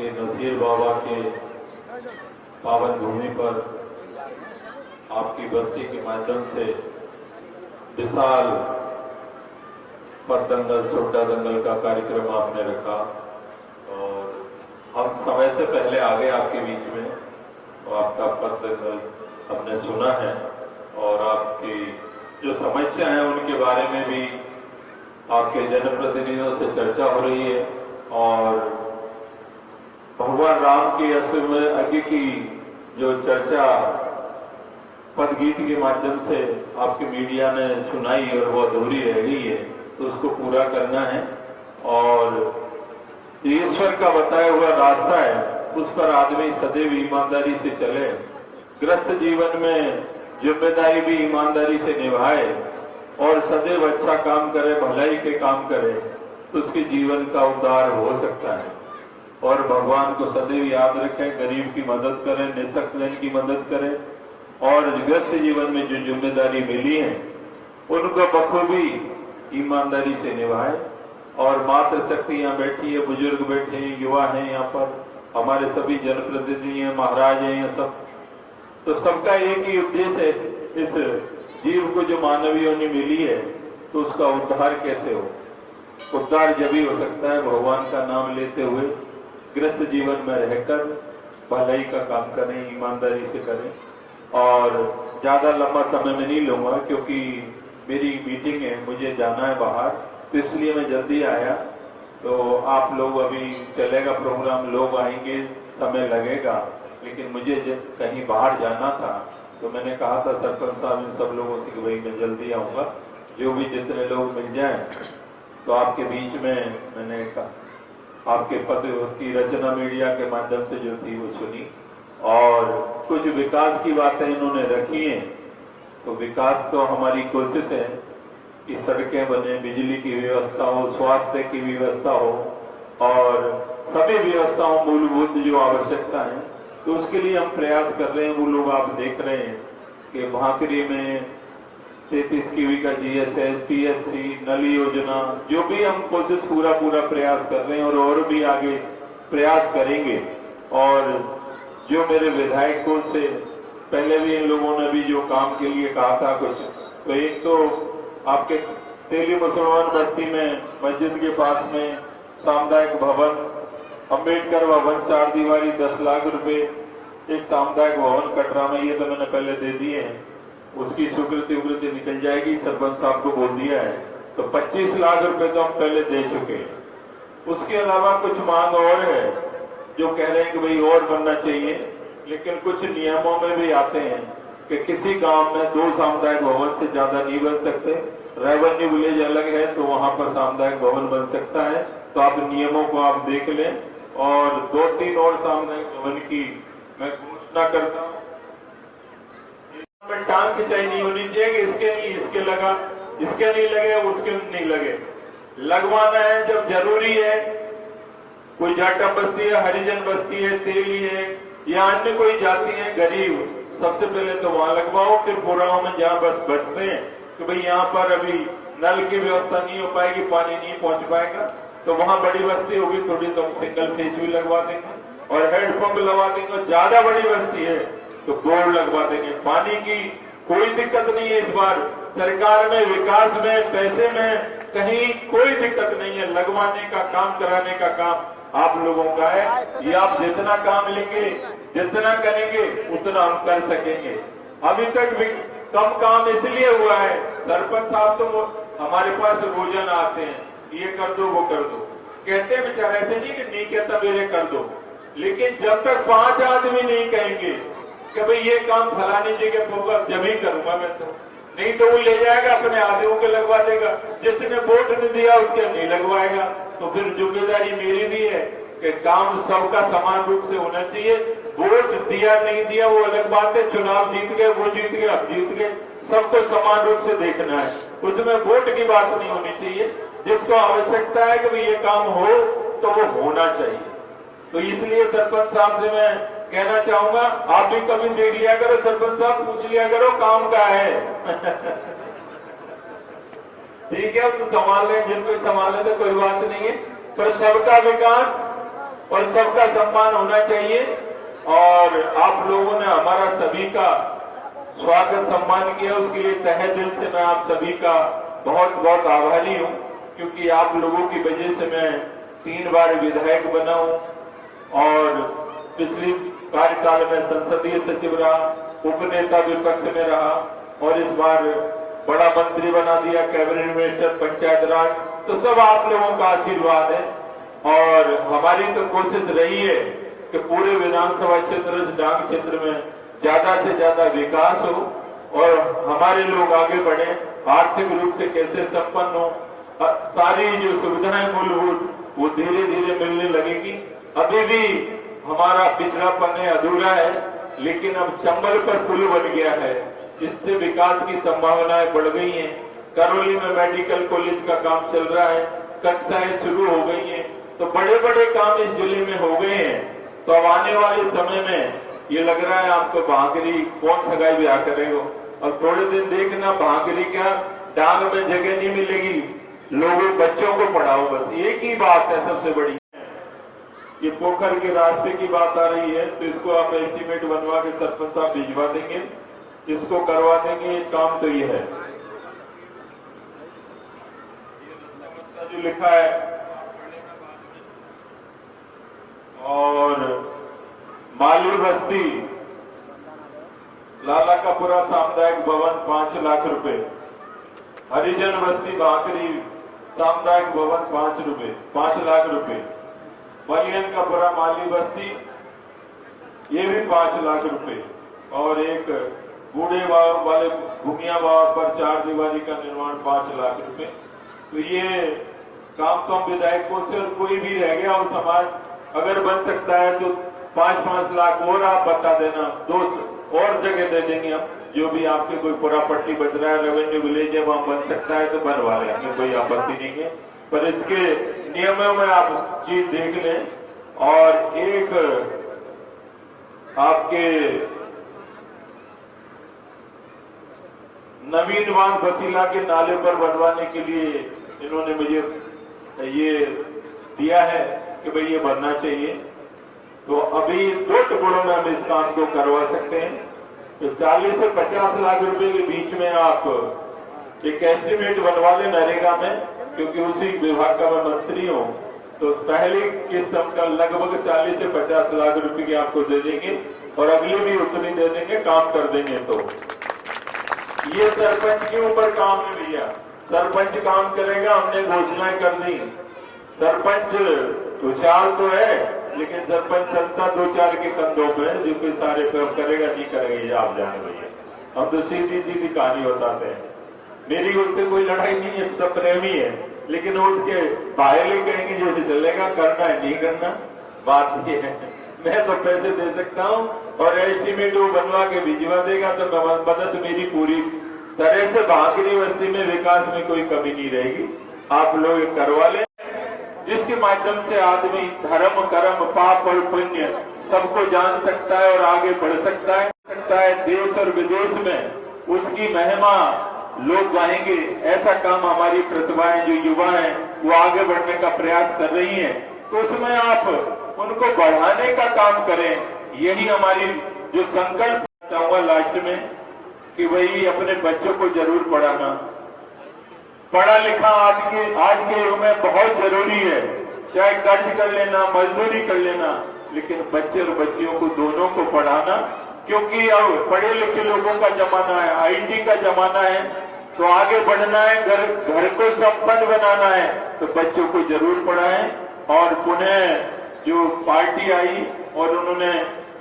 के नसीर बाबा के पावन भूमि पर आपकी बस्ती के माध्यम से विशाल पर दंगल छोटा दंगल का कार्यक्रम आपने रखा और हम समय से पहले आ गए आपके बीच में और आपका पद दंगल हमने सुना है और आपकी जो समस्या है उनके बारे में भी आपके जनप्रतिनिधियों से चर्चा हो रही है और भगवान राम की अश्वमेध की जो चर्चा पद गीत के माध्यम से आपके मीडिया ने सुनाई और वो अधूरी रह गई है तो उसको पूरा करना है और ईश्वर का बताया हुआ रास्ता है उस पर आदमी सदैव ईमानदारी से चले, ग्रस्त जीवन में जिम्मेदारी भी ईमानदारी से निभाए और सदैव अच्छा काम करे, भलाई के काम करे तो उसके जीवन का उद्धार हो सकता है। और भगवान को सदैव याद रखें, गरीब की मदद करें, निःशक्तजन की मदद करें और ग्रस्त जीवन में जो जिम्मेदारी मिली है उनको बखूबी ईमानदारी से निभाए। और मातृशक्ति यहाँ बैठी है, बुजुर्ग बैठे हैं, युवा हैं, यहाँ पर हमारे सभी जनप्रतिनिधि हैं, महाराज हैं, ये सब तो सबका एक ही उद्देश्य है, इस जीव को जो मानवीय ने मिली है तो उसका उद्धार कैसे हो। उद्धार जब ही हो सकता है भगवान का नाम लेते हुए ग्रस्त जीवन में रहकर भलाई का काम करें, ईमानदारी से करें। और ज्यादा लंबा समय में नहीं लूंगा क्योंकि मेरी मीटिंग है, मुझे जाना है बाहर, तो इसलिए मैं जल्दी आया। तो आप लोग अभी चलेगा प्रोग्राम, लोग आएंगे, समय लगेगा, लेकिन मुझे कहीं बाहर जाना था तो मैंने कहा था सरपंच साहब इन सब लोगों से कि भाई मैं जल्दी आऊंगा, जो भी जितने लोग मिल जाएं। तो आपके बीच में मैंने कहा आपके पद की रचना मीडिया के माध्यम से जो थी वो सुनी और कुछ विकास की बातें इन्होंने रखी हैं। तो विकास तो हमारी कोशिश है कि सड़कें बने, बिजली की व्यवस्था हो, स्वास्थ्य की व्यवस्था हो और सभी व्यवस्थाओं मूलभूत जो आवश्यकता है तो उसके लिए हम प्रयास कर रहे हैं। वो लोग आप देख रहे हैं कि भाकरी में 33 कीवी का GSS, PSC, नल योजना, जो भी हम कोशिश पूरा प्रयास कर रहे हैं और भी आगे प्रयास करेंगे। और जो मेरे विधायकों से पहले भी इन लोगों ने भी जो काम के लिए कहा था कुछ, तो एक तो आपके तेली मुसलमान बस्ती में मस्जिद के पास में सामुदायिक भवन, अम्बेडकर भवन 4 दीवारी 10 लाख रुपए, एक सामुदायिक भवन कटरा में, ये तो मैंने पहले दे दिए हैं, उसकी स्वीकृति निकल जाएगी, सरपंच साहब को बोल दिया है। तो 25 लाख रुपए तो हम पहले दे चुके हैं। उसके अलावा कुछ मांग और है जो कह रहे हैं कि भाई और बनना चाहिए, लेकिन कुछ नियमों में भी आते हैं कि किसी गांव में 2 सामुदायिक भवन से ज्यादा नहीं बन सकते। रेवेन्यू विलेज अलग है तो वहां पर सामुदायिक भवन बन सकता है, तो आप नियमों को आप देख लें। और 2-3 और सामुदायिक भवन की मैं घोषणा करता हूँ। टांग खिंचाई नहीं होनी चाहिए कि इसके नहीं इसके लगा, इसके नहीं लगे उसके नहीं लगे, लगवाना है जब जरूरी है। कोई जाटा बस्ती है, हरिजन बस्ती है, तेली है या अन्य कोई जाति है गरीब, सबसे पहले तो वहां लगवाओ। फिर पुराणों में जहां बस बचते हैं कि भाई यहाँ पर अभी नल की व्यवस्था नहीं हो पाएगी, पानी नहीं पहुंच पाएगा, तो वहां बड़ी बस्ती होगी थोड़ी तो हम सिंगल फेज भी लगवा देंगे और हेडपंप लगवा देंगे। ज्यादा बड़ी बस्ती है तो बोर लगवा देंगे। पानी की कोई दिक्कत नहीं है, इस बार सरकार में, विकास में, पैसे में कहीं कोई दिक्कत नहीं है। लगवाने का काम, कराने का काम आप लोगों का है। ये आप जितना काम लेंगे, जितना करेंगे उतना हम कर सकेंगे। अभी तक भी कम काम इसलिए हुआ है, सरपंच साहब तो हमारे पास रोजान आते हैं, ये कर दो वो कर दो, कहते हैं बेचारे, ऐसे नहीं कि नहीं कहता मेरे कर दो, लेकिन जब तक 5 आदमी नहीं कहेंगे कि भाई ये काम फलानी जगह होगा जब ही करूंगा मैं, तो नहीं तो वो ले जाएगा अपने आदमियों के लगवा देगा, जिसने वोट नहीं दिया उसके नहीं लगवाएगा। तो फिर जिम्मेदारी मेरी भी है कि काम सबका समान रूप से होना चाहिए। वोट दिया नहीं दिया वो अलग बात है, चुनाव जीत गए वो जीत गए अब जीत गए, सबको समान रूप से देखना है, उसमें वोट की बात नहीं होनी चाहिए। जिसको आवश्यकता है कि भाई ये काम हो तो वो होना चाहिए। तो इसलिए सरपंच साहब से मैं कहना चाहूंगा, आप भी कभी देख लिया करो, सरपंच साहब पूछ लिया करो काम का है। ठीक है, तो संभाल लें, जिनको संभालने तो कोई बात नहीं है, पर सबका विकास और सबका सम्मान होना चाहिए। और आप लोगों ने हमारा सभी का स्वागत सम्मान किया, उसके लिए तहे दिल से मैं आप सभी का बहुत बहुत आभारी हूं, क्योंकि आप लोगों की वजह से मैं 3 बार विधायक बना हूं और पिछली कार्यकाल में संसदीय सचिव रहा, उपनेता विपक्ष में रहा और इस बार बड़ा मंत्री बना दिया, कैबिनेट मिनिस्टर, पंचायत राज। तो सब आप लोगों का आशीर्वाद है और हमारी तो कोशिश रही है कि पूरे विधानसभा क्षेत्र, डांग क्षेत्र में ज्यादा से ज्यादा विकास हो और हमारे लोग आगे बढ़े, आर्थिक रूप से कैसे संपन्न हो, सारी जो सुविधाएं मूलभूत वो धीरे धीरे मिलने लगेगी। अभी भी हमारा पिछड़ापन है, अधूरा है, लेकिन अब चंबल पर पुल बन गया है, इससे विकास की संभावनाएं बढ़ गई हैं। करौली में मेडिकल कॉलेज का काम चल रहा है, कक्षाएं शुरू हो गई हैं, तो बड़े बड़े काम इस जिले में हो गए हैं। तो अब आने वाले समय में ये लग रहा है आपको भांगरी कौन सगाई ब्याह करेगा, और थोड़े दिन देखना भांगरी क्या डांग में जगह नहीं मिलेगी, लोगों बच्चों को पढ़ाओ, बस एक ही बात है सबसे बड़ी। ये पोखर के रास्ते की बात आ रही है, तो इसको आप एस्टीमेट बनवा के सरपंच साहब भिजवा देंगे, इसको करवा देंगे। काम तो ये है जो लिखा है, और माली बस्ती लालाकापुरा सामुदायिक भवन 5 लाख रुपए, हरिजन बस्ती भाकरी सामुदायिक भवन 5 लाख रुपए, मलियन का पुरा माली बस्ती ये भी 5 लाख रुपए, और एक बूढ़े वाले भूमिया बाबा पर 4 दीवारी का निर्माण 5 लाख रुपए। तो ये काम तो हम विधायकों से, और कोई भी रह गया और समाज अगर बन सकता है तो 5-5 लाख और आप बता देना, 2 और जगह दे देंगे हम। जो भी आपके कोई पूरा पट्टी बच रहा है, रेवेन्यू विलेज है, वहां बन सकता है तो बनवा लेंगे, कोई आपत्ति नहीं है। पर इसके नियमों में आप चीज देख लें। और एक आपके नवीन बांध बसीला के नाले पर बनवाने के लिए इन्होंने मुझे ये दिया है कि भाई ये बनना चाहिए। तो अभी 2 टुकड़ों में हम इस काम को करवा सकते हैं। तो 40 से 50 लाख रुपए के बीच में आप एक एस्टीमेट बनवा लें नरेगा में, क्योंकि उसी विभाग का मैं मंत्री हूं। तो पहली किस्त का लगभग 40 से 50 लाख रुपए की आपको दे देंगे और अगली भी उतनी दे देंगे, काम कर देंगे। तो ये सरपंच के ऊपर काम है भैया, सरपंच काम करेगा, हमने घोषणाएं कर दी। सरपंच विचार तो है, लेकिन सरपंच संस्था 2-4 के कंधों पे, जो कोई सारे काम करेगा नहीं करेगा ये आप जाने भैया। हम तो सीधी सीधी कहानी बताते हैं। मेरी उससे कोई लड़ाई नहीं है, सब प्रेमी है, लेकिन उसके बाहर कहेंगे जैसे चलेगा, करना है नहीं करना, बात ये है। मैं तो पैसे दे सकता हूं और एस्टीमेट वो बनवा के भिजवा देगा, तो मदद मेरी पूरी तरह से भाकरी बस्ती में विकास में कोई कमी नहीं रहेगी। आप लोग करवा लें, जिसके माध्यम से आदमी धर्म, कर्म, पाप और पुण्य सबको जान सकता है और आगे बढ़ सकता है। देश और विदेश में उसकी महिमा लोग गाएंगे। ऐसा काम हमारी प्रतिभाएं, जो युवा हैं, वो आगे बढ़ने का प्रयास कर रही हैं, तो उसमें आप उनको बढ़ाने का काम करें। यही हमारी जो संकल्प चाहूंगा लास्ट में, कि वही अपने बच्चों को जरूर पढ़ाना। पढ़ा लिखा आज के युग में बहुत जरूरी है। चाहे कर्ज कर लेना, मजदूरी कर लेना, लेकिन बच्चे और बच्चियों को दोनों को पढ़ाना, क्योंकि अब पढ़े लिखे लोगों का जमाना है, आईटी का जमाना है। तो आगे बढ़ना है, घर को संपन्न बनाना है, तो बच्चों को जरूर पढ़ाएं। और पुनः जो पार्टी आई और उन्होंने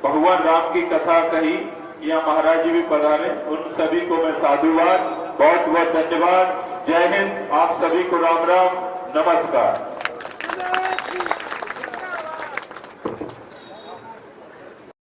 भगवान राम की कथा कही, या महाराज जी भी पधारे, उन सभी को मैं साधुवाद, बहुत बहुत धन्यवाद। जय हिंद, आप सभी को राम राम, नमस्कार।